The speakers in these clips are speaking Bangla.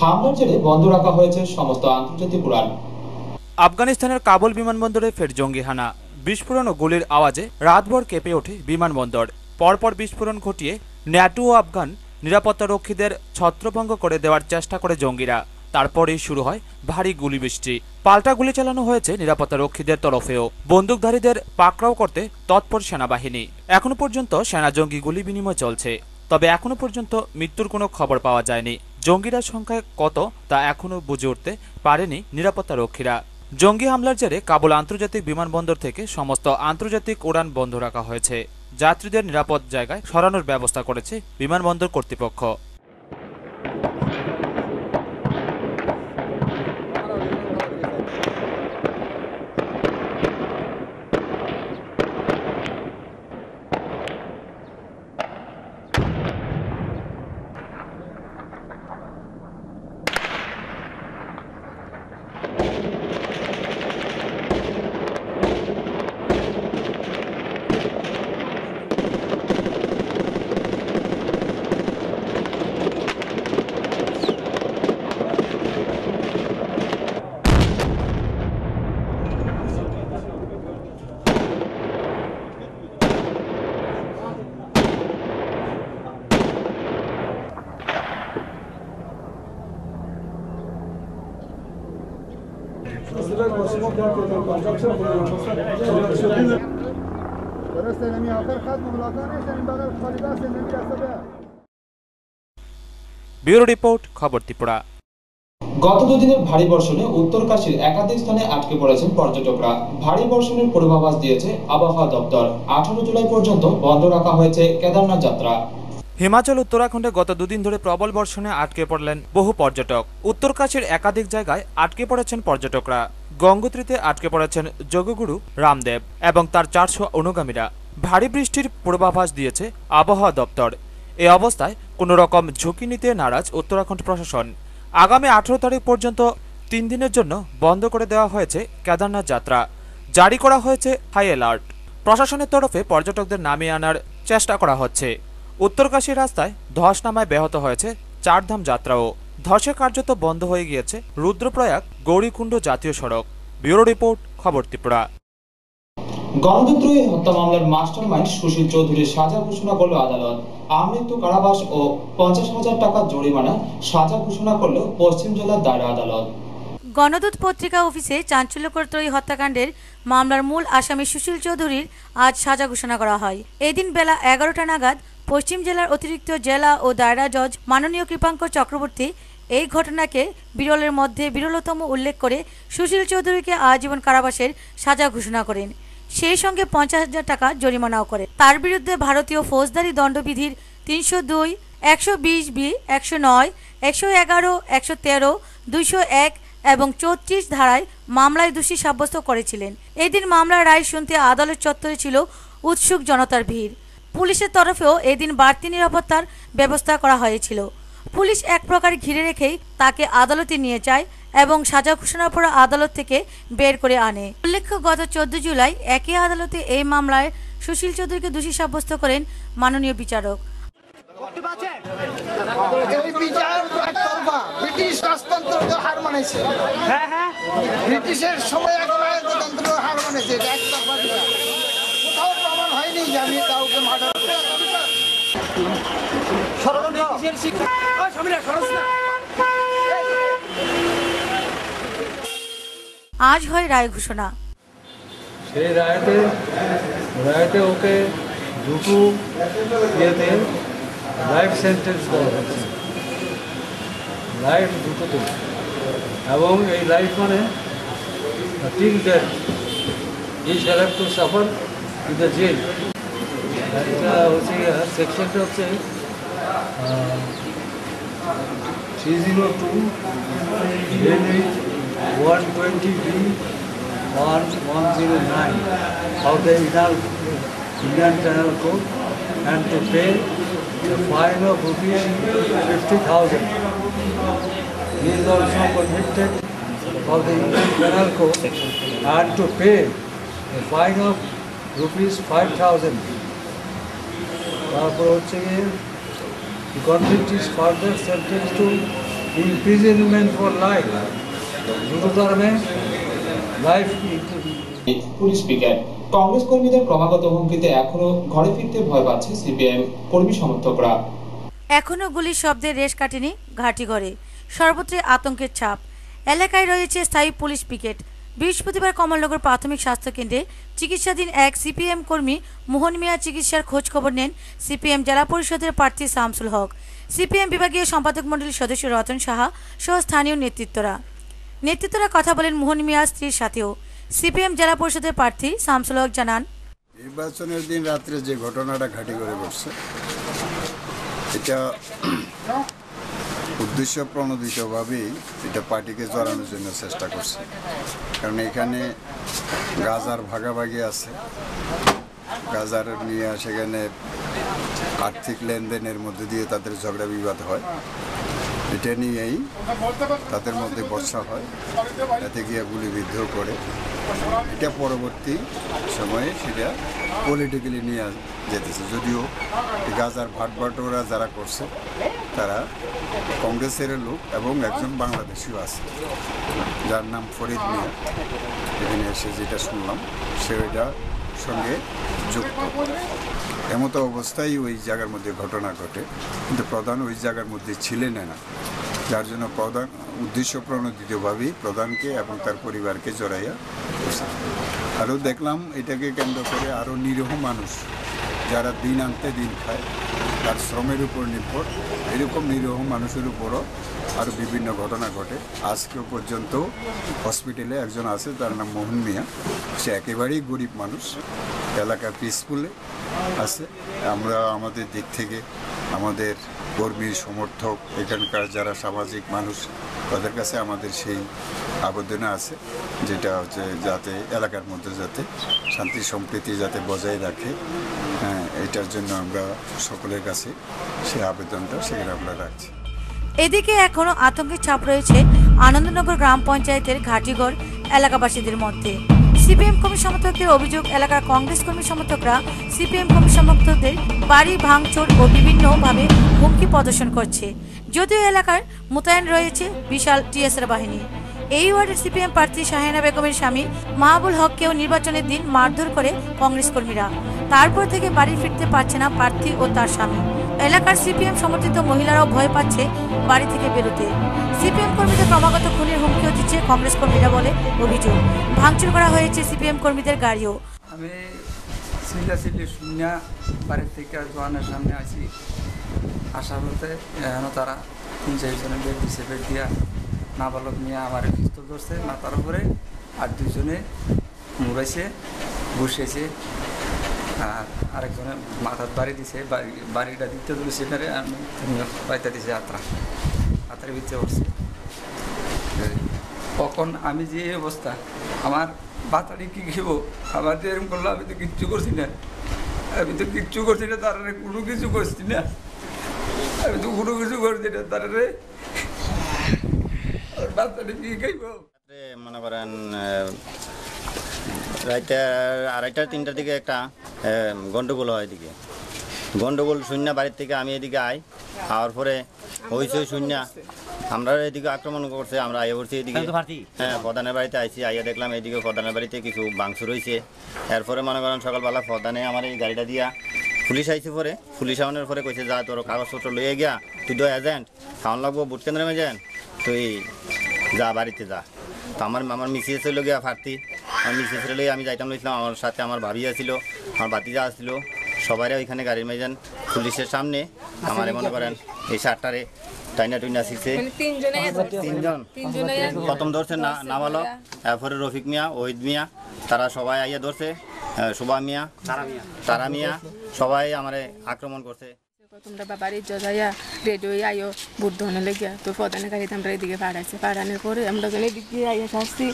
হামলার জেরে বন্ধ রাখা হয়েছে সমস্ত আন্তর্জাতিক উড়ান। আফগানিস্তানের কাবুল বিমানবন্দরে ফের জঙ্গি হানা। বিস্ফোরণ ও গুলির আওয়াজে রাতভর কেঁপে ওঠে বিমানবন্দর। পরপর বিস্ফোরণ ঘটিয়ে ন্যাটো ও আফগান নিরাপত্তারক্ষীদের ছত্রভঙ্গ করে দেওয়ার চেষ্টা করে জঙ্গিরা। তারপরেই শুরু হয় ভারী গুলিবৃষ্টি। পাল্টা গুলি চালানো হয়েছে নিরাপত্তারক্ষীদের তরফেও। বন্দুকধারীদের পাকড়াও করতে তৎপর সেনাবাহিনী। এখনো পর্যন্ত সেনা জঙ্গি গুলি বিনিময় চলছে, তবে এখনো পর্যন্ত মৃত্যুর কোনো খবর পাওয়া যায়নি। জঙ্গিরা সংখ্যায় কত তা এখনো বুঝে উঠতে পারেনি নিরাপত্তারক্ষীরা। জঙ্গি হামলার জেরে কাবুল আন্তর্জাতিক বিমানবন্দর থেকে সমস্ত আন্তর্জাতিক উড়ান বন্ধ রাখা হয়েছে। যাত্রীদের নিরাপদ জায়গায় সরানোর ব্যবস্থা করেছে বিমানবন্দর কর্তৃপক্ষ। ব্যুরো রিপোর্ট, খবর ত্রিপুরা। গত দুদিনের ভারী বর্ষণে উত্তরকাশীর একাধিক স্থানে আটকে পড়েছেন পর্যটকরা। ভারী বর্ষণের পূর্বাভাস দিয়েছে আবহাওয়া দপ্তর। 18 জুলাই পর্যন্ত বন্ধ রাখা হয়েছে কেদারনাথ যাত্রা। হিমাচল উত্তরাখণ্ডে গত দুদিন ধরে প্রবল বর্ষণে আটকে পড়লেন বহু পর্যটক। উত্তরকাশীর একাধিক জায়গায় আটকে পড়েছেন পর্যটকরা। গঙ্গোত্রীতে আটকে পড়েছেন যোগগুরু রামদেব এবং তার 400 অনুগামীরা। ভারী বৃষ্টির পূর্বাভাস দিয়েছে আবহাওয়া দপ্তর। এ অবস্থায় কোনো রকম ঝুঁকি নিতে নারাজ উত্তরাখণ্ড প্রশাসন। আগামী 18 তারিখ পর্যন্ত 3 দিনের জন্য বন্ধ করে দেওয়া হয়েছে কেদারনাথ যাত্রা। জারি করা হয়েছে হাই অ্যালার্ট। প্রশাসনের তরফে পর্যটকদের নামিয়ে আনার চেষ্টা করা হচ্ছে। উত্তরকাশী রাস্তায় ধস নামায় ব্যাহত হয়েছে চারধাম যাত্রাও। ধসে কার্যত বন্ধ হয়ে গিয়েছে রুদ্রপ্রয়াগ গৌরীকুণ্ড জাতীয় সড়ক। ব্যুরো রিপোর্ট, খবর ত্রিপুরা। গণতন্ত্রী হত্যা মামলার মাস্টারমাইন্ড সুশীল চৌধুরীর সাজা ঘোষণা করল আদালত। আমৃত্যু কারাবাস ও 50,000 টাকা জরিমানা সাজা ঘোষণা করল পশ্চিম জেলার দায়রা আদালত। গণদূত পত্রিকা অফিসে চাঞ্চল্যকর ত্রয়ী হত্যাকাণ্ডের মামলার মূল আসামি সুশীল চৌধুরীর আজ সাজা ঘোষণা করা হয়। এদিন বেলা 11টা নাগাদ পশ্চিম জেলার অতিরিক্ত জেলা ও দায়রা জজ মাননীয় কৃপাঙ্কর চক্রবর্তী এই ঘটনাকে বিরলের মধ্যে বিরলতম উল্লেখ করে সুশীল চৌধুরীকে আজীবন কারাবাসের সাজা ঘোষণা করেন। সেই সঙ্গে 50,000 টাকা জরিমানাও করে। তার বিরুদ্ধে ভারতীয় ফৌজদারি দণ্ডবিধির 302, 120B, 109, 111, 113, 201 এবং 34 ধারায় মামলায় দোষী সাব্যস্ত করেছিলেন। এদিন মামলার রায় শুনতে আদালত চত্বরে ছিল উৎসুক জনতার ভিড়। পুলিশের তরফেও এদিন বাড়তি নিরাপত্তার ব্যবস্থা করা হয়েছিল। পুলিশ এক প্রকার ঘিরে রেখেই তাকে আদালতে নিয়ে যায় এবং সাজা ঘোষণার পর আদালত থেকে বের করে আনে। উল্লেখ্য, গত 14 জুলাই একই আদালতে এই মামলায় সুশীল চৌধুরীকে দোষী সাব্যস্ত করেন মাননীয় বিচারক। ব্রিটিশ রাজতন্ত্র হার মানেছে, ব্রিটিশের সময় গণতন্ত্র হার মানেছে। কোথাও প্রমাণ হয়নি যে আমি কাউকে মার্ডার আজ হয় রায় ঘোষণা। সেই রায়তে ওকে দুটো ইয়েতে লাইফ সেন্টেন্স দেওয়া হচ্ছে, লাইফ দুটোতে। এবং এই লাইফ মানে টিল ডেথ ই shall have to suffer in the jail. একটা হচ্ছে সেকশনটা হচ্ছে 302, 120B, 109 of the Indian Penal Code, and to pay the fine of rupees 50,000. He is also convicted of the Indian Penal Code and to pay a fine of rupees 5,000. তারপর হচ্ছে গিয়ে the convict is further sentenced to imprisonment for life. দ্রুততর লাইফ পুলিশ পিকেট। কংগ্রেস কর্মীদের ক্রমাগত হুমকিতে এখনো ঘরে ফিরতে ভয় পাচ্ছে সিপিএম কর্মী সমর্থকরা। এখনও গুলির শব্দের রেশ কাটেনি ঘাটিগড়ে, সর্বত্র আতঙ্কের ছাপ। এলাকায় রয়েছে স্থায়ী পুলিশ পিকেট। বৃহস্পতিবার কমলনগর প্রাথমিক স্বাস্থ্যকেন্দ্রে চিকিৎসাধীন এক সিপিএম কর্মী মোহন মিয়া চিকিৎসার খোঁজ খবর নেন সিপিএম জেলা পরিষদের প্রার্থী শামসুল হক, সিপিএম বিভাগীয় সম্পাদক মণ্ডলীর সদস্য রতন সাহা সহ স্থানীয় নেতৃত্বরা কথা বলেন মোহন মিয়ার স্ত্রীর সাথেও। সিপিএম জেলা পরিষদের প্রার্থী শামসুল হক জানান, নির্বাচনের দিন রাত্রে যে ঘটনাটা ঘাঁটি করে বসছে এটা উদ্দেশ্য প্রণোদিতভাবেই এটা পার্টিকে জড়ানোর জন্য চেষ্টা করছে। কারণ এখানে গাজার ভাগাভাগি আছে, গাজার নিয়ে সেখানে আর্থিক লেনদেনের মধ্যে দিয়ে তাদের ঝগড়া বিবাদ হয়। এটা নিয়েই তাদের মধ্যে বর্ষা হয়, এতে গিয়ে গুলিবিদ্ধ করে। এটা পরবর্তী সময়ে সেটা পলিটিক্যালি নিয়ে যেতেছে। যদিও গাজার ভাটবাটোরা যারা করছে তারা কংগ্রেসের লোক এবং একজন বাংলাদেশিও আছে যার নাম ফরিদ মিয়া। এখানে এসে যেটা শুনলাম সে ওইটার সঙ্গে যুক্ত। এমতো অবস্থায় ওই জায়গার মধ্যে ঘটনা ঘটে, কিন্তু প্রধান ওই জায়গার মধ্যে ছিলেন না, যার জন্য প্রধান উদ্দেশ্য প্রণোদিতভাবেই প্রধানকে এবং তার পরিবারকে জড়াইয়া করছে। আরও দেখলাম এটাকে কেন্দ্র করে আরও নিরীহ মানুষ যারা দিন আনতে দিন খায়, তার শ্রমের উপর নির্ভর, এরকম নিরীহ মানুষের উপরও আরও বিভিন্ন ঘটনা ঘটে। আজকেও পর্যন্ত হসপিটালে একজন আছে, তার নাম মোহন মিয়া। সে একেবারেই গরিব মানুষ, এলাকা পিসফুলে আছে। আমরা আমাদের দিক থেকে আমাদের কর্মী সমর্থক এখানকার যারা সামাজিক মানুষ তাদের কাছে আমাদের সেই আবেদন আছে, যেটা হচ্ছে যাতে এলাকার মধ্যে যাতে শান্তি সম্প্রীতি যাতে বজায় রাখে, এটার জন্য আমরা সকলের কাছে সেই আবেদনটা সেখানে আমরা রাখছি। এদিকে এখনও আতঙ্কের ছাপ রয়েছে আনন্দনগর গ্রাম পঞ্চায়েতের ঘাটিগড় এলাকাবাসীদের মধ্যে। সিপিএম কর্মী সমর্থকদের অভিযোগ, এলাকার কংগ্রেস কর্মী সমর্থকরা সিপিএম কর্মী সমর্থকদের বাড়ি ভাঙচুর ও বিভিন্নভাবে হুমকি প্রদর্শন করছে। যদিও এলাকার মোতায়েন রয়েছে বিশাল টিএসআর বাহিনী। এই ওয়ার্ডের সিপিএম প্রার্থী শাহেনা বেগমের স্বামী মাহবুল হককেও নির্বাচনের দিন মারধর করে কংগ্রেস কর্মীরা। তারপর থেকে বাড়ি ফিরতে পারছে না প্রার্থী ও তার স্বামী। এলাকার সিপিএম সমর্থিত মহিলারাও ভয় পাচ্ছে বাড়ি থেকে বেরোতে। সিপিএম কর্মীদের ক্রমাগত খুনের হুমকিও দিচ্ছে কংগ্রেস কর্মীরা বলে অভিযোগ। ভাঙচুর করা হয়েছে সিপিএম কর্মীদের গাড়িও। আমি সিলি শূন্য বাড়ির থেকে জোয়ানের সামনে আসি, আসা বলতে এখনও তারা 3-4 জনে বেড দিছে, বেড দিয়া নাবালক নিয়ে আমার পিস্তল ধরছে মাথার উপরে, আর 2 জনে মুড়াইছে বসেছে, আর আরেকজনে মাথার বাড়ি দিছে, বাড়িটা দিতে ধরে সেটারে আমি পাইতে দিছে হাতের ভিতরে উঠছে। তখন আমি যে অবস্থা, আমার বাতাড়ি কী খেব, আমার যে এরকম করলো, আমি তো কিচ্ছু করছি না, তারা কোনো কিছু করছি না, আমি তো কোনো কিছু করছি না, তারা বাতাড়ি কী খাইব। মনে করেন রাইতে 2:30-3টার দিকে একটা গন্ডগোল হয়। এদিকে গন্ডগোল শূন্য বাড়ির থেকে আমি এদিকে আওয়ার পরে হইচই শূন্য আমরা এদিকে আক্রমণ করছে। আমরা আইয়া করছি এদিকে, হ্যাঁ প্রধানের বাড়িতে আইছি। আইয়া দেখলাম এদিকে প্রধানের বাড়িতে কিছু ভাঙচুর হয়েছে। এরপরে মনে করেন সকালবেলা প্রধানে আমার এই গাড়িটা দিয়া পুলিশ আইসি, পরে পুলিশ আওয়ানোর পরে কইছে যা তোর কাগজপত্র লইয়ে গিয়া, তুই তো এজেন্ট খাওয়ান লাগবো ভোট কেন্দ্রে এজেন্ট, তুই যা বাড়িতে যা। তো আমার মিসেস ছিল গিয়া প্রার্থী, আমার মিসেস লইয়ে আমি যাইতাম লইছিলাম। আমার সাথে আমার ভাবি আসছিল, আমার বাতিজা আসছিল, সবাই ওইখানে গাড়ির মেজান পুলিশের সামনে আমার মনে করেন এই 7টারে টাইনা টুইনা শিখছে। 3জন প্রথম ধরছে নাবালক, এরপরে রফিক মিয়া, ওহিদ মিয়া, তারা সবাই আইয়া ধরছে, শোভা মিয়া, তারা মিয়া, সবাই আমারে আক্রমণ করছে। তোমরা বাবার ইজ্জত যাইয়া রেডি হয়ে আইও বুদ্ধ হনে লেগিয়া, তো প্রধানের গাড়িতে আমরা এদিকে পাঠাইছি। পাঠানোর পরে আমরা যখন এদিকে আইয়া আসছি,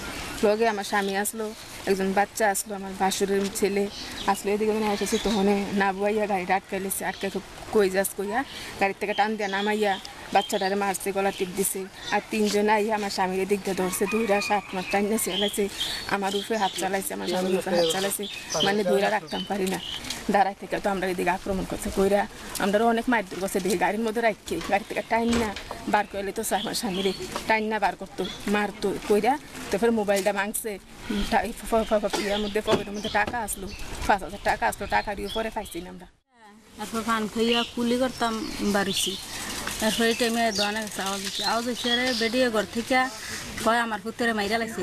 লগে আমার স্বামী আসলো, একজন বাচ্চা আসলো, আমার ভাসুরের ছেলে আসলো। এদিকে যখন এসেছি তখন না বুয়াইয়া গাড়িটা আটকাইলেছে, আটকে কই যাস কইয়া গাড়ির থেকে টান দিয়া নামাইয়া বাচ্চাটারে মারছে, গলা টিপ দিছে। আর 3 জন আইয়া আমার স্বামীর দিক দিয়ে ধরছে, ধইরা 7 মাস টাইনে চালাইছে, আমার উপরে হাত চালাইছে, আমার স্বামীর উপরে হাত চালাইছে, মানে ধইরা রাখতাম পারি না। দাঁড়াই থেকে তো আমরা এদিকে আক্রমণ করছে, কইরা আমরা অনেক মারধর করছে, দেখি গাড়ির মধ্যে রাখি, গাড়ি থেকে টাইন না বার করলে তো আমার স্বামীরে টাইন না বার করতো, মারতো কইরা। তারপরে মোবাইলটা ভাঙছে, ইয়ার মধ্যে পকেটের মধ্যে টাকা আসলো, 5,000 টাকা আসলো, টাকা দিয়ে পরে পাইছি না আমরা। তারপর পান খাইয়া কুলি করতাম বাড়িছি। তারপর এই টাইমে দোয়ানে গেছে, আওয়াজ হয়েছে বেডিয়ে ঘর থেকে কয় আমার পুত্রে মাইরা লাগছে,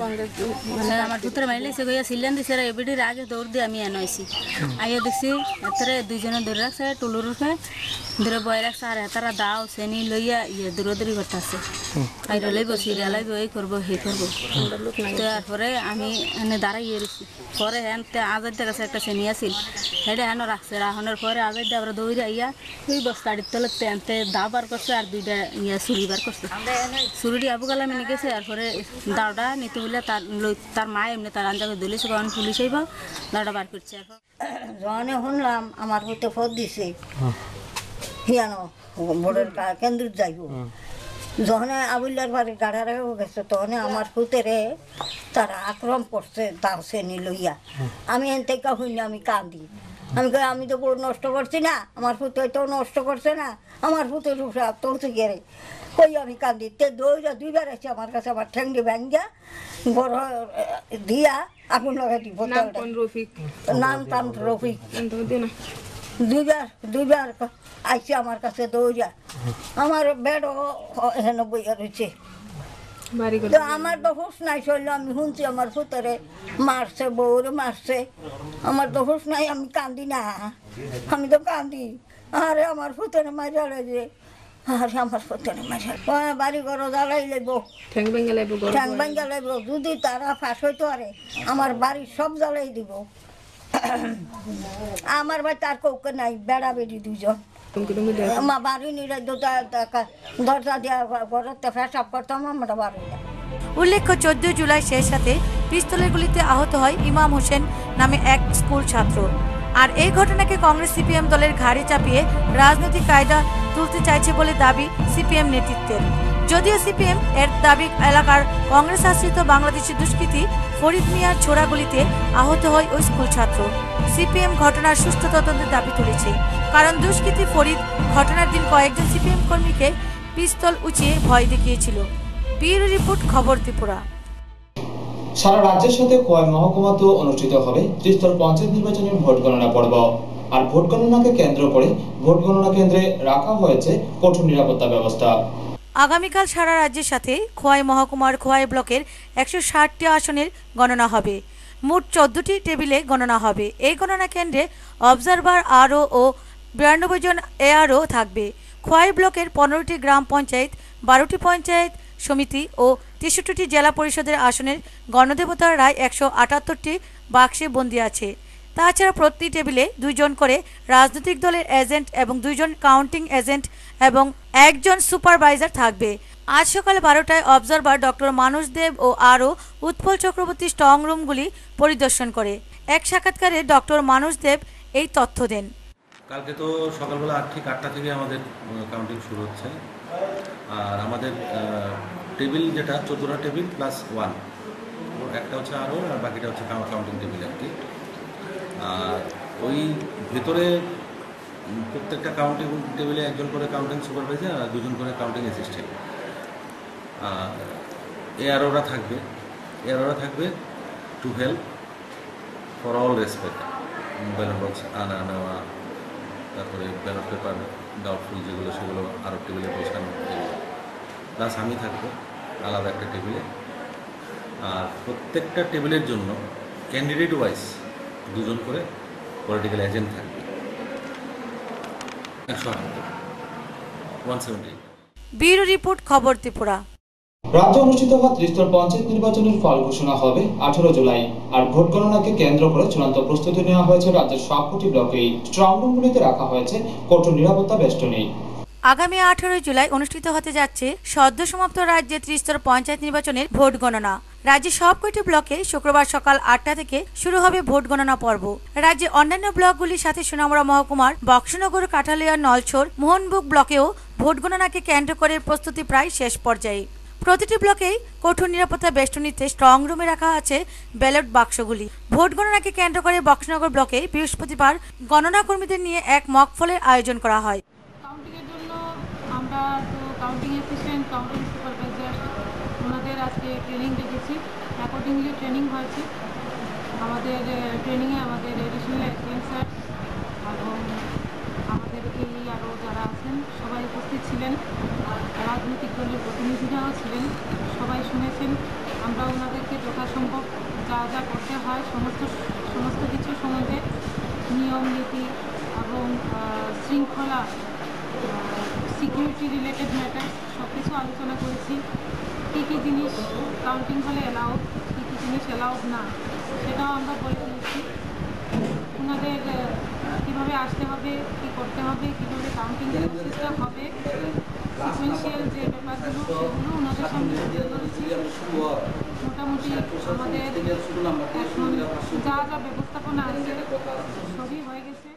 মানে আমার পুত্রে মাইরা লাগছে কইয়া সিলেন দিছে। বেডির আগে দৌড় দিয়ে আমি এনে আইছি, আইয়া দেখছি এতরে 2 জনে ধরে রাখছে, টুলুর উঠে ধরে বয়ে রাখছে, আর এতারা দাও চেনি লইয়া দৌড়াদৌড়ি করতে আসছে, আইরা লইব সিরিয়া লাইব, এই করবো সেই করবো। তারপরে আমি এনে দাঁড়াই এসেছি, পরে হ্যানতে আজাদের কাছে একটা চেনি আসিল, সেটা হেন রাখছে, রাখনের পরে আজাদ আমরা দৌড়ে আইয়া ওই বস্তাড়ির তলতে আনতে দা বার করছে, আর 2টা ছুরি বার করছে, ছুরিটি আবু কালাম এনে গেছে। তারপরে দাওটা নিতে বলে তার মা এমনি তার আঞ্জাকে দলিছে, কারণ পুলিশ আইব, দাওটা বার করছে। যখন শুনলাম আমার হতে ফোন দিছে হিয়ানো ভোটের কেন্দ্র যাইব, যখন আবুল্লার বাড়ি গাড়া রেখে গেছে, তখন আমার পুতেরে তারা আক্রমণ করছে, তাও শ্রেণী লইয়া। আমি এন থেকে হইনি, আমি কান্দি, আমি কই আমি তো গরু নষ্ট করছি না, আমার পুতে তো নষ্ট করছে না, আমার পুতের তুলছে গেরে কই আমি কান্দি। তে দৌড়া 2বার আছে আমার কাছে, আমার ঠেঙ্গি ভেঙ্গা বড় দিয়া আগুন লাগাই দিব। নাম টাম রফিক, 2বার আইসে আমার কাছে দৌড়া, আমার বেডও এখানে বইয়া রয়েছে। তো আমার তো হুশ নাই, চললো আমি শুনছি আমার পুতরে মারছে, বউরে মারছে, আমার তো হুশ নাই, আমি কান্দি না, আমি তো কান্দি। আরে আমার পুতরে মারা যে, আরে আমার পুতরে মারা, বাড়ি ঘর জ্বালাই লাগব, ঠ্যাং ভেঙ্গে লাগব, যদি তারা ফাঁস হইতো আরে আমার বাড়ির সব জ্বালাই দিব। আমার ভাই তার কৌকে নাই, বেড়া বেড়ি 2 জন, আমার বাড়ি নিলে দরজা দিয়া ঘরতে ফেসাব করতাম, আমরা বাড়ি। উল্লেখ্য 14 জুলাই শেষ রাতে পিস্তলের গুলিতে আহত হয় ইমাম হোসেন নামে এক স্কুল ছাত্র। আর এই ঘটনাকে কংগ্রেস সিপিএম দলের ঘাড়ে চাপিয়ে রাজনৈতিক কায়দা তুলতে চাইছে বলে দাবি সিপিএম নেতৃত্বের। যদিও সিপিএম এর দাবি এলাকার কংগ্রেস আশ্রিত বাংলাদেশি দুষ্কৃতী ফরিদ মিয়ার ছোড়াগুলিতে আহত হয় ওই স্কুল ছাত্র। সিপিএম ঘটনার সুষ্ঠু তদন্তের দাবি তুলেছে, কারণ দুষ্কৃতী ফরিদ ঘটনার দিন কয়েকজন সিপিএম কর্মীকে পিস্তল উঁচিয়ে ভয় দেখিয়েছিল। ব্যুরো রিপোর্ট, খবর ত্রিপুরা। সারা রাজ্যের সাথে খোয়াই মহকুমাতেও অনুষ্ঠিত হবে ত্রিস্তর পঞ্চায়েত নির্বাচনের ভোট গণনা পর্ব। আর ভোট গণনাকে কেন্দ্র করে ভোট গণনা কেন্দ্রে রাখা হয়েছে কঠোর নিরাপত্তা ব্যবস্থা। আগামীকাল সারা রাজ্যের সাথে খোয়াই মহকুমার খোয়াই ব্লকের 160টি আসনের গণনা হবে। মোট 14টি টেবিলে গণনা হবে। এই গণনা কেন্দ্রে অবজারভার আরও ও 92 জন এআরও থাকবে। খোয়াই ব্লকের 15টি গ্রাম পঞ্চায়েত, 12টি পঞ্চায়েত সমিতি ও 63টি জেলা পরিষদের আসনের গণদেবতার রায় 178টি বাক্সে বন্দী আছে। তাছাড়া প্রতি টেবিলে 2 জন করে রাজনৈতিক দলের এজেন্ট এবং 2 জন কাউন্টিং এজেন্ট এবং 1 জন সুপারভাইজার থাকবে। আজ সকাল 12টায় অবজারভার ডক্টর মানুষ দেব ও আরও উৎপল চক্রবর্তী স্ট্রং রুমগুলি পরিদর্শন করে। এক সাক্ষাৎকারে ডক্টর মানুষ দেব এই তথ্য দেন। কালকে তো সকালবেলা ঠিক 8টা থেকে আমাদের কাউন্টিং শুরু হচ্ছে। আর আমাদের টেবিল যেটা 14টা টেবিল প্লাস 1, একটা হচ্ছে আরও, আর বাকিটা হচ্ছে কাউন্টিং টেবিল আর কি। আর ওই ভেতরে প্রত্যেকটা কাউন্টিং টেবিলে 1 জন করে কাউন্টিং সুপারভাইজার আর 2 জন করে কাউন্টিং অ্যাসিস্ট্যান্ট। আর এআরওরা থাকবে to help for all respect. Ballot box আনা নেওয়া, তারপরে ব্যালট পেপার ডাউটফুল যেগুলো সেগুলো আরও টেবিলে বসানো, প্লাস আমি থাকবো আলাদা একটা টেবিলে। আর প্রত্যেকটা টেবিলের জন্য ক্যান্ডিডেট ওয়াইজ 2 জন করে পলিটিক্যাল এজেন্ট থাকবে। 170। ব্যুরো রিপোর্ট, খবর ত্রিপুরা। রাজ্যে অনুষ্ঠিত হওয়া ত্রিস্তর পঞ্চায়েত নির্বাচনের ফল ঘোষণা হবে 18 জুলাই। আর ভোট গণনাকে কেন্দ্র করে চূড়ান্ত প্রস্তুতি নেওয়া হয়েছে রাজ্যের সবকটি ব্লকেই। স্ট্রং রুমগুলিতে রাখা হয়েছে কঠোর নিরাপত্তা বেষ্টনী। আগামী 18 জুলাই অনুষ্ঠিত হতে যাচ্ছে সদ্য সমাপ্ত রাজ্যে ত্রিস্তর পঞ্চায়েত নির্বাচনের ভোট গণনা। রাজ্যের সবকটি ব্লকে শুক্রবার সকাল 8টা থেকে শুরু হবে ভোট গণনা পর্ব। রাজ্যের অন্যান্য ব্লকগুলির সাথে সোনামুড়া মহকুমার বক্সনগর, কাঠালিয়া, নলছড়, মোহনবুক ব্লকেও ভোট গণনাকে কেন্দ্র করে প্রস্তুতি প্রায় শেষ পর্যায়ে। প্রতিটি ব্লকেই কঠোর নিরাপত্তা বেষ্টনীতে স্ট্রং রুমে রাখা আছে ব্যালট বাক্সগুলি। ভোট গণনাকে কেন্দ্র করে বক্সনগর ব্লকে বৃহস্পতিবার গণনা কর্মীদের নিয়ে এক মকফলের আয়োজন করা হয়। কাউন্টিংয়ের জন্য আমরা তো কাউন্টিং অ্যাসিস্ট্যান্ট, কাউন্টিং সুপারভাইজার ওনাদের আজকে ট্রেনিং রেখেছি। অ্যাকর্ডিংলি ট্রেনিং হয়েছে। আমাদের ট্রেনিংয়ে আমাদের এডিশনাল অ্যাসিস্ট্যান্ট স্যার এবং আমাদের আরও যারা আছেন সবাই উপস্থিত ছিলেন। রাজনৈতিক দলের প্রতিনিধিরাও ছিলেন, সবাই শুনেছেন। আমরা ওনাদেরকে যথাসম্ভব যা যা করতে হয় সমস্ত কিছু সম্বন্ধে নিয়ম নীতি এবং শৃঙ্খলা, সিকিউরিটি রিলেটেড ম্যাটার সব কিছু আলোচনা করেছি। কী কী জিনিস কাউন্টিং হলে অ্যালাউড, কী কী জিনিস অ্যালাউড না সেটাও আমরা বলে দিয়েছি। ওনাদের কীভাবে আসতে হবে, কী করতে হবে, কীভাবে কাউন্টিং প্রসেসটা হবে, সিকুয়েন্সিয়াল যে ব্যাপারগুলো সেগুলো ওনাদের সামনে তুলে ধরেছি। মোটামুটি আমাদের এখন যা যা ব্যবস্থাপনা আছে সবই হয়ে গেছে।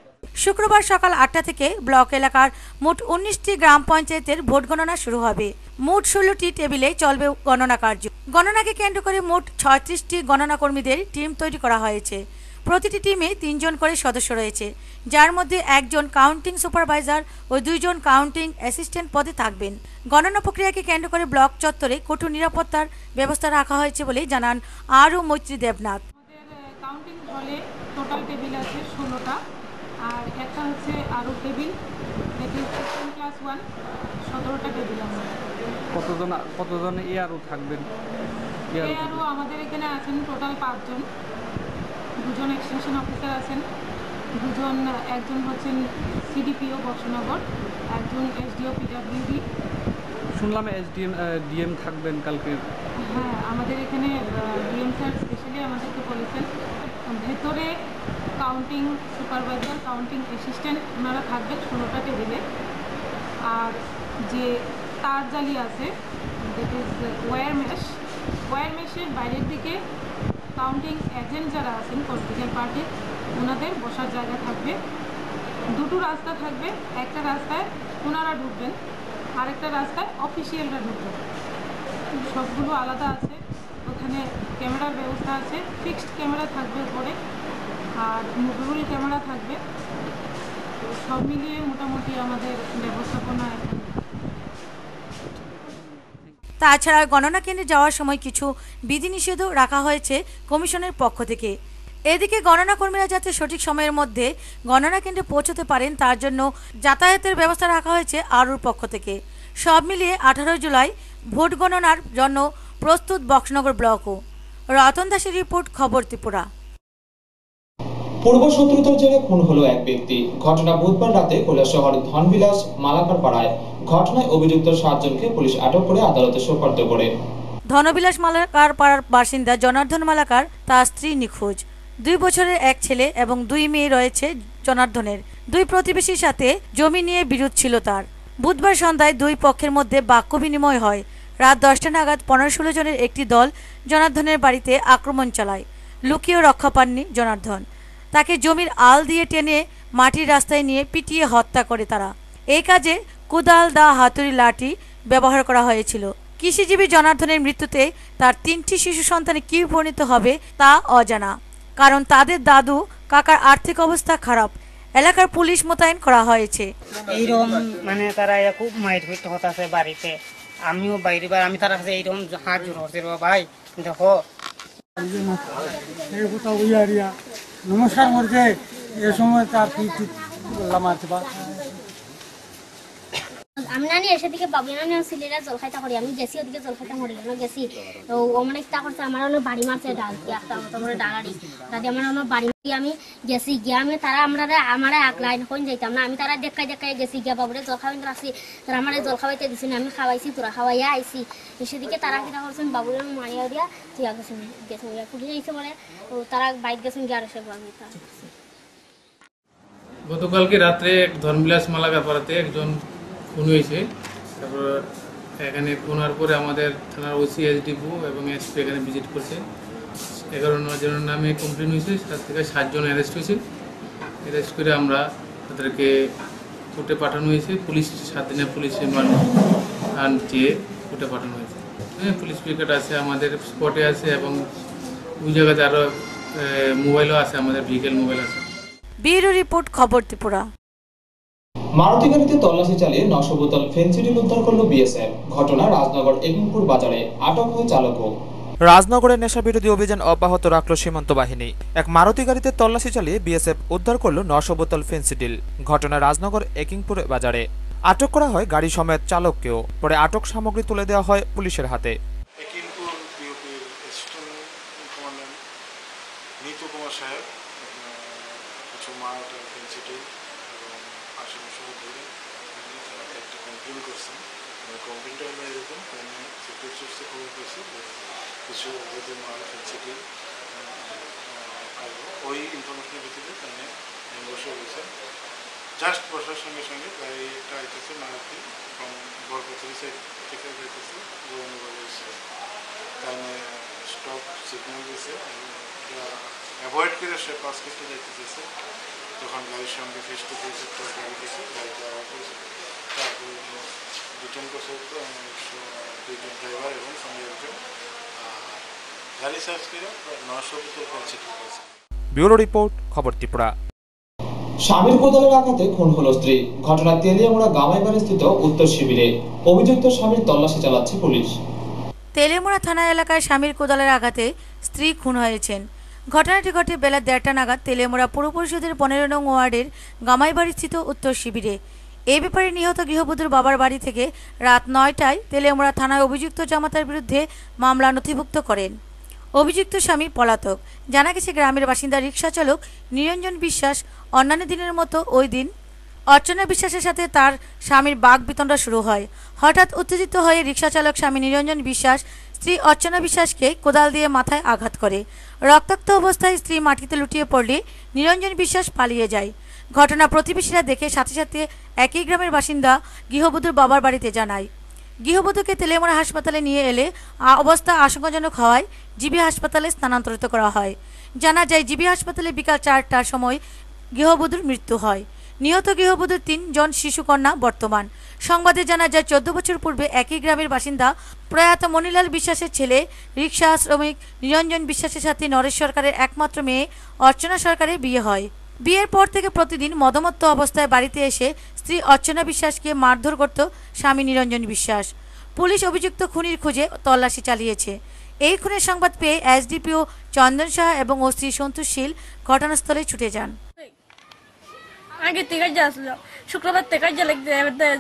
শুক্রবার সকাল 8টা থেকে ব্লক এলাকার মোট 19টি গ্রাম পঞ্চায়েতের ভোট গণনা শুরু হবে। মোট 16টি টেবিলে চলবে গণনা কার্য। গণনাকে কেন্দ্র করে মোট 36টি গণনা কর্মীদের টিম তৈরি করা হয়েছে। প্রতিটি টিমে 3 জন করে সদস্য রয়েছে, যার মধ্যে একজন কাউন্টিং সুপারভাইজার ও 2 জন কাউন্টিং অ্যাসিস্ট্যান্ট পদে থাকবেন। গণনা প্রক্রিয়াকে কেন্দ্র করে ব্লক চত্বরে কঠোর নিরাপত্তার ব্যবস্থা রাখা হয়েছে বলে জানান আরও মৈত্রী দেবনাথ। কাউন্টিং হলে টোটাল টেবিল আছে 16টা, আর একটা হচ্ছে আরও টেবিল, ক্লাস 1 17টা টেবিল আছে। কতজন এআরও থাকবেন? এআরও আমাদের এখানে আছেন টোটাল 5 জন। 2 জন এক্সটেনশন অফিসার আছেন, 2 জন, একজন হচ্ছেন সিডিপিও বক্সনগর, একজন এসডিও পিডব্লিউডি। শুনলাম ডিএম থাকবেন কালকে। হ্যাঁ, আমাদের এখানে ডিএম স্যার স্পেশালি আমাদেরকে বলেছেন ভেতরে কাউন্টিং সুপারভাইজার, কাউন্টিং অ্যাসিস্ট্যান্ট ওনারা থাকবেন 16টা টেবিলে। আর যে তার জালি আছে, দ্যাট ইজ ওয়্যার মেশের বাইরের দিকে কাউন্টিং এজেন্ট যারা আছেন পলিটিক্যাল পার্টির ওনাদের বসার জায়গা থাকবে। 2টো রাস্তা থাকবে, একটা রাস্তায় ওনারা ঢুকবেন, আরেকটা রাস্তায় অফিসিয়ালরা ঢুকবেন। সবগুলো আলাদা আছে। ওখানে ক্যামেরার ব্যবস্থা আছে, ফিক্সড ক্যামেরা থাকবে উপরে আর মুভেবল ক্যামেরা থাকবে। সব মিলিয়ে মোটামুটি আমাদের ব্যবস্থাপনা এখন। তাছাড়া গণনা কেন্দ্রে যাওয়ার সময় কিছু বিধিনিষেধও রাখা হয়েছে কমিশনের পক্ষ থেকে। এদিকে গণনা কর্মীরা যাতে সঠিক সময়ের মধ্যে গণনা কেন্দ্রে পৌঁছতে পারেন তার জন্য যাতায়াতের ব্যবস্থা রাখা হয়েছে আরুর পক্ষ থেকে। সব মিলিয়ে 18 জুলাই ভোট গণনার জন্য প্রস্তুত বক্সনগর ব্লকও। রতন দাসের রিপোর্ট, খবর ত্রিপুরা। পূর্ব শত্রুতার জেরে খুন হলো এক ব্যক্তি। ঘটনা বুধবার রাতে কৈলাসহর ধনবিলাস মালাকার পাড়ায়। ঘটনায় অভিযুক্ত 7 জনকে পুলিশ আটক করে আদালতে সোপর্দ করে। ধনবিলাস মালাকার পাড়ার বাসিন্দা জনার্দন মালাকার, তার স্ত্রী নিখোঁজ। 2 বছরের এক ছেলে এবং 2 মেয়ে রয়েছে জনার্দনের। 2 প্রতিবেশীর সাথে জমি নিয়ে বিরোধ ছিল তার। বুধবার সন্ধ্যায় 2 পক্ষের মধ্যে বাক্য বিনিময় হয়। রাত 10টা নাগাদ 15-16 জনের একটি দল জনার্দনের বাড়িতে আক্রমণ চালায়। লুকিয়েও রক্ষা পাননি জনার্দন। তাকে জমির আল দিয়ে টেনে মাটির রাস্তায় নিয়ে পিটিয়ে হত্যা করে তারা। এই কাজে কোদাল, দা, হাতুড়ি, লাঠি ব্যবহার করা হয়েছিল। কৃষিজীবী জনার্দনের মৃত্যুতে তার 3টি শিশু সন্তানে কি পরিণত হবে তা অজানা, কারণ তাদের দাদু কাকার আর্থিক অবস্থা খারাপ। এলাকার পুলিশ মোতায়েন করা হয়েছে। এইরকম মানে তারা খুব মারপিট হতাছে বাড়িতে। আমিও বাইরে আমি তার কাছে এইরকম হাত জোর হচ্ছে, ভাই দেখো নমস্কার করছে এ সময় তার কি বললাম আছে বা আমি নানি এসে দিকে বাবু নানি ছেলেরা জল খাইতা করি, আমি গেছি ওদিকে জল খাইতা মরি গেছি। তো অনেক তা করছে, আমার অনেক বাড়ি মারছে ডাল একটা তোমার ডালারি দাদি আমার অনেক বাড়ি মারি। আমি গেছি গিয়া আমি তারা আমার আকলাই কোন যাইতাম না, আমি তারা দেখাই গেছি গিয়া বাবুরে জল খাওয়াই রাখছি। তারা আমার জল খাওয়াইতে দিছি না, আমি খাওয়াইছি, তোরা খাওয়াইয়া আইসি। সেদিকে তারা কিনা করছেন বাবুরে মারিয়া দিয়া তুই গেছেন গেছেন পুলিশ আইসে বলে তারা বাইক গেছেন গিয়ে আরো সে গতকালকে রাত্রে ধনবিলাস মালাকার পাড়াতে একজন খুন হয়েছে। তারপর এখানে খুন হওয়ার পরে আমাদের থানার ওসি, এসডিপো এবং এসপি এখানে ভিজিট করছে। 11 জনের নামে কমপ্লেন হয়েছে, তার থেকে 7 জন অ্যারেস্ট হয়েছে। অ্যারেস্ট করে আমরা তাদেরকে কোর্টে পাঠানো হয়েছে। পুলিশ 7 দিনের পুলিশ রিমান্ড চেয়ে কোর্টে পাঠানো হয়েছে। হ্যাঁ, পুলিশ পিকেট আছে, আমাদের স্পটে আছে এবং ওই জায়গাতে আরও মোবাইলও আছে, আমাদের ভেহিকেল মোবাইল আছে। ব্যুরো রিপোর্ট, খবর ত্রিপুরা। মারুতি গাড়িতে তল্লাশি চালিয়ে 900 বোতল ফেন্সিডিল উদ্ধার করল বিএসএফ। ঘটনা রাজনগর একিমপুর বাজারে। আটক হয় চালকও। রাজনগরে নেশা বিরোধী অভিযান অব্যাহত রাখল সীমান্ত বাহিনী। এক মারুতি গাড়িতে তল্লাশি চালিয়ে বিএসএফ উদ্ধার করল 900 বোতল ফেন্সিডিল। ঘটনা রাজনগর একিমপুর বাজারে। আটক করা হয় গাড়ি সমেত চালককেও। পরে আটক সামগ্রী তুলে দেওয়া হয় পুলিশের হাতে। একিমপুর বিওপির অ্যাসিস্ট্যান্ট কমান্ড্যান্ট নিতু কুমার সাহেব কিছু মাল ফেন্সিডিল এবং আশেপাশে ধরে একটা কমপ্লেন করছেন। কমপ্লেনটা আমরা এরকম সিক্রেট সোর্সে খবর পেয়েছি কিছু অবৈধ মাল ফেন্সিডিল ওই ইনফরমেশনের ভিত্তিতে তাহলে বসে রয়েছে। জাস্ট বসার সঙ্গে সঙ্গে গাড়িটা আইতেছে মারুতি এবং বরকচুরি সাইড থেকে যাইতেছে গৌরনগরের সাইড। তাহলে স্টপ সিগন্যাল দিয়েছে, অ্যাভয়েড করে সে পাস করতে যাইতে চেয়েছে। তখন গাড়ির সঙ্গে ফেস টু ফেস একটা গাড়ি গেছে, গাড়িটা আওয়াজ হয়েছে। তারপর রিটার্ন করছে দুইজন ড্রাইভার এবং সঙ্গে একজন। গাড়ি সার্চ করে 900 বোতল ফেন্সিডিল করেছে। ব্যুরো রিপোর্ট, খবর ত্রিপুরা। স্বামীর কোদালের আঘাতে খুন হলো স্ত্রী। ঘটনা তেলিয়ামুড়া গামাইবাড়ি স্থিত উত্তর শিবিরে। অভিযুক্ত স্বামীর তল্লাশি চালাচ্ছে পুলিশ। তেলিয়ামুড়া থানা এলাকায় স্বামীর কোদালের আঘাতে স্ত্রী খুন হয়েছেন। ঘটনাটি ঘটে বেলা 1:30 নাগাদ তেলিয়ামুড়া পৌর পরিষদের 15 নং ওয়ার্ডের গামাইবাড়ি স্থিত উত্তর শিবিরে। এই ব্যাপারে নিহত গৃহবধূর বাবার বাড়ি থেকে রাত 9টায় তেলিয়ামুড়া থানায় অভিযুক্ত জামাতার বিরুদ্ধে মামলা নথিভুক্ত করেন। অভিযুক্ত স্বামী পলাতক। জানা গেছে গ্রামের বাসিন্দা রিকশা চালক নিরঞ্জন বিশ্বাস অন্যান্য দিনের মতো ওই দিন অর্চনা বিশ্বাসের সাথে তার স্বামীর বাক বিতণ্ডা শুরু হয়। হঠাৎ উত্তেজিত হয়ে রিকশা চালক স্বামী নিরঞ্জন বিশ্বাস স্ত্রী অর্চনা বিশ্বাসকে কোদাল দিয়ে মাথায় আঘাত করে। রক্তাক্ত অবস্থায় স্ত্রী মাটিতে লুটিয়ে পড়লে নিরঞ্জন বিশ্বাস পালিয়ে যায়। ঘটনা প্রতিবেশীরা দেখে সাথে সাথে একই গ্রামের বাসিন্দা গৃহবধূর বাবার বাড়িতে জানায়। গৃহবধূকে তেলিয়ামুড়া হাসপাতালে নিয়ে এলে অবস্থা আশঙ্কাজনক হওয়ায় জিবি হাসপাতালে স্থানান্তরিত করা হয়। জানা যায় জিবি হাসপাতালে বিকাল 4টার সময় গৃহবধূর মৃত্যু হয়। নিহত গৃহবধূর 3 জন শিশুকন্যা বর্তমান। সংবাদে জানা যায় 14 বছর পূর্বে একই গ্রামের বাসিন্দা প্রয়াত মনিলাল বিশ্বাসের ছেলে রিকশা শ্রমিক নিরঞ্জন বিশ্বাসের সাথে নরেশ সরকারের একমাত্র মেয়ে অর্চনা সরকারের বিয়ে হয়। বিয়ের পর থেকে প্রতিদিন মদমত্ত অবস্থায় বাড়িতে এসে স্ত্রী অর্চনা বিশ্বাসকে মারধর করত স্বামী নিরঞ্জন বিশ্বাস। পুলিশ অভিযুক্ত খুনির খোঁজে তল্লাশি চালিয়েছে। এই খুনের সংবাদ পেয়ে এসডিপিও চন্দন শাহ এবং ওসি সন্তোষশীল ঘটনাস্থলে ছুটে যান। আগে থেকে আসলো শুক্রবার থেকে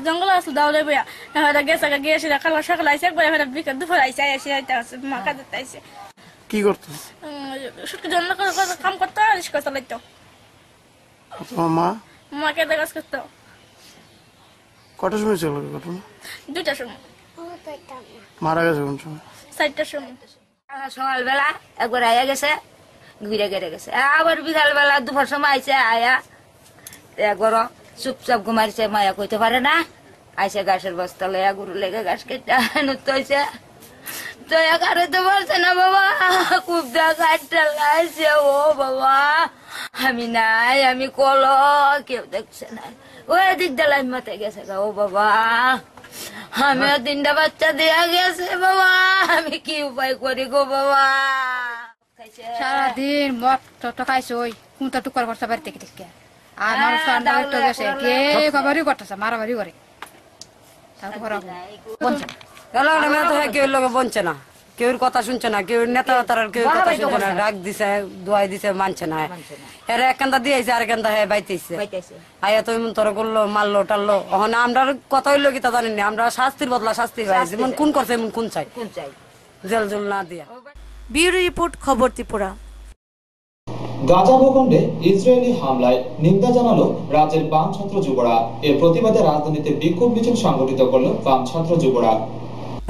জঙ্গল আসলো দাওলে বইয়া গেছে গিয়ে এসে সকাল আইসে একবার বিকেল দুপুর আইসে এসে মা কাজে আইসে। কি করতো? জন্য কাম করতো, রিক্সা চালাইতো। তোমার মা? মাকে কাজ করতো। কটার সময় চলো ঘটনা? 2টার সময়। মারা গেছে কোন সময়? 4টার সময়। সকালবেলা একবার আয়া গেছে, ঘুরে গেড়ে গেছে। আবার বিকালবেলা দুপুর সময় আইসে, আয়া একবার চুপচাপ ঘুমাইছে, মায়া কইতে পারে না। আইসে গাছের বস্তা লয়া গরু লেগে গাছ কেটে নড়তে হয়েছে। তো একারে তো বলছে না বাবা, খুব কাঠটা লাগছে। ও বাবা আমি নাই, আমি কলো, কেউ দেখছে না। ওই দিক ডালাই মাথায় গেছে গা। ও বাবা আমিও 3টা বাচ্চা দেয়া গেছে বাবা, আমি কি উপায় করি গো বাবা। সারাদিন মদ টট খাইছে, ওই কুঁতা টুকার করছে বাড়ি থেকে থেকে। আর মানুষ তো গেছে, কে খবরই করতেছে, মারামারি করে। কেউ লোকে বলছে না, কেউ কথা শুনছে না, কেউ নেতা তার কেউ কথা শুনছে না। ডাক দিছে, দোয়াই দিছে, মানছে না। এর একখানটা দিয়েছে, আর একখানটা হ্যাঁ বাইতেছে। আয়া তো এমন তোর করলো, মারলো টারলো। ওখানে আমরা কথা হইলো কি তা জানি না। আমরা শাস্তির বদলা শাস্তি পাই, যেমন কোন করছে এমন কোন চাই, জেল জল না দিয়া। ব্যুরো রিপোর্ট, খবর ত্রিপুরা। গাজা ভূখণ্ডে ইসরায়েলি হামলায় নিন্দা জানালো রাজ্যের বাম ছাত্র যুবরা। এর প্রতিবাদে রাজধানীতে বিক্ষোভ মিছিল সংগঠিত করল বাম ছাত্র যুবরা।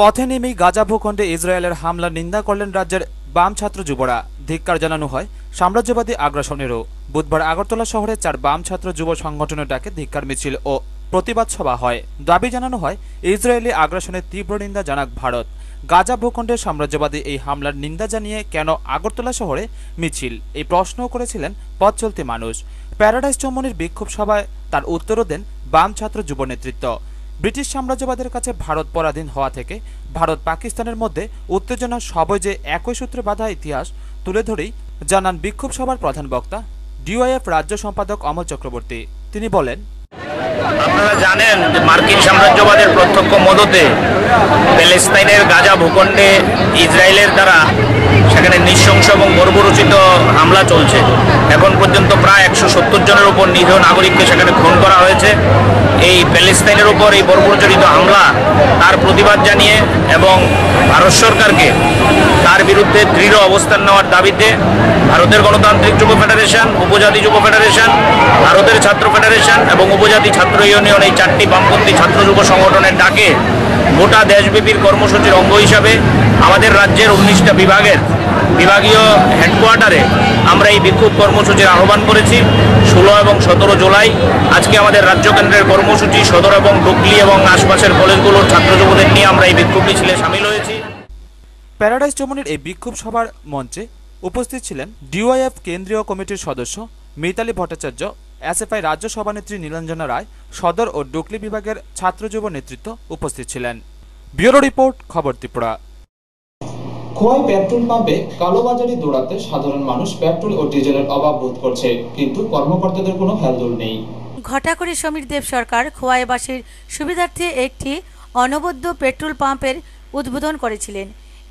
পথে নেমেই গাজা ভূখণ্ডে ইসরায়েলের হামলার নিন্দা করলেন রাজ্যের বাম ছাত্র যুবরা। ধিক্কার জানানো হয় সাম্রাজ্যবাদী আগ্রাসনেরও। বুধবার আগরতলা শহরে 4 বাম ছাত্র যুব সংগঠনের ডাকে ধিক্কার মিছিল ও প্রতিবাদ সভা হয়। দাবি জানানো হয় ইসরায়েলি আগ্রাসনের তীব্র নিন্দা জানাক ভারত। গাজা ভূখণ্ডে সাম্রাজ্যবাদী এই হামলার নিন্দা জানিয়ে কেন আগরতলা শহরে মিছিল, এই প্রশ্নও করেছিলেন পথ চলতি মানুষ। প্যারাডাইস চৌমুহনীর বিক্ষোভ সভায় তার উত্তরও দেন বাম ছাত্র যুব নেতৃত্ব। ব্রিটিশ সাম্রাজ্যবাদের কাছে ভারত পরাধীন হওয়া থেকে ভারত পাকিস্তানের মধ্যে উত্তেজনা সবই যে একই সূত্রে বাঁধা ইতিহাস তুলে ধরেই জানান বিক্ষোভ সভার প্রধান বক্তা ডিওয়াইএফ রাজ্য সম্পাদক অমল চক্রবর্তী। তিনি বলেন, আপনারা জানেন যে মার্কিন সাম্রাজ্যবাদের প্রত্যক্ষ মদতে প্যালেস্তাইনের গাজা ভূখণ্ডে ইসরায়েলের দ্বারা সেখানে নৃশংস এবং বর্বরোচিত হামলা চলছে। এখন পর্যন্ত প্রায় 170 জনের উপর নিরীহ নাগরিককে সেখানে খুন করা হয়েছে। এই প্যালেস্তাইনের উপর এই বর্বরোচিত হামলা তার প্রতিবাদ জানিয়ে এবং ভারত সরকারকে তার বিরুদ্ধে দৃঢ় অবস্থান নেওয়ার দাবিতে ভারতের গণতান্ত্রিক যুব ফেডারেশন, উপজাতি যুব ফেডারেশন, ভারতের ছাত্র ফেডারেশন এবং উপজাতি ছাত্র ইউনিয়ন এই 4টি বামপন্থী ছাত্র যুব সংগঠনের ডাকে গোটা দেশব্যাপীর কর্মসূচির অঙ্গ হিসাবে আমাদের রাজ্যের 19টা বিভাগের বিভাগীয় হেডকোয়ার্টারে আমরা এই বিক্ষোভ কর্মসূচির আহ্বান করেছি। 16 এবং 17 জুলাই আজকে আমাদের রাজ্য কেন্দ্রের কর্মসূচি সদর এবং ডুকলি এবং আশপাশের কলেজগুলোর ছাত্র যুবদের নিয়ে আমরা এই বিক্ষোভ মিছিলে সামিল হয়েছি। প্যারাডাইস চমনির এই বিক্ষোভ সভার মঞ্চে উপস্থিত ছিলেন ডিওয়াইএফ কেন্দ্রীয় কমিটির সদস্য মিতালি ভট্টাচার্য, এসএফআই রাজ্য সভানেত্রী নীলাঞ্জনা রায়, সদর ও ডুকলি বিভাগের ছাত্র যুব নেতৃত্ব উপস্থিত ছিলেন। ব্যুরো রিপোর্ট, খবর ত্রিপুরা। খোয়াই পেট্রোল পাম্পে কালোবাজারি দৌড়াতে সাধারণ মানুষ পেট্রোল ও ডিজেলের অভাব বোধ করছে, কিন্তু কর্মকর্তাদের কোনো হেলদোল নেই। ঘটাকরি সমীর দেব সরকার খোয়াইবাসীর সুবিধার্থে একটি অনবদ্য পেট্রোল পাম্পের উদ্বোধন করেছিলেন।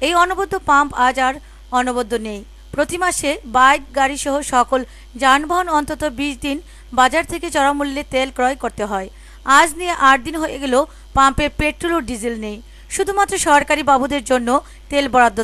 এই অনবদ্য পাম্প আজ আর অনবদ্য নেই। প্রতি মাসে বাইক, গাড়ি সহ সকল যানবাহন অন্তত 20 দিন বাজার থেকে চড়া মূল্যে তেল ক্রয় করতে হয়। আজ নিয়ে 8 দিন হয়ে গেল পাম্পে পেট্রোল ও ডিজেল নেই। শুধুমাত্র সরকারি বাবুদের জন্য তেল বরাদ্দ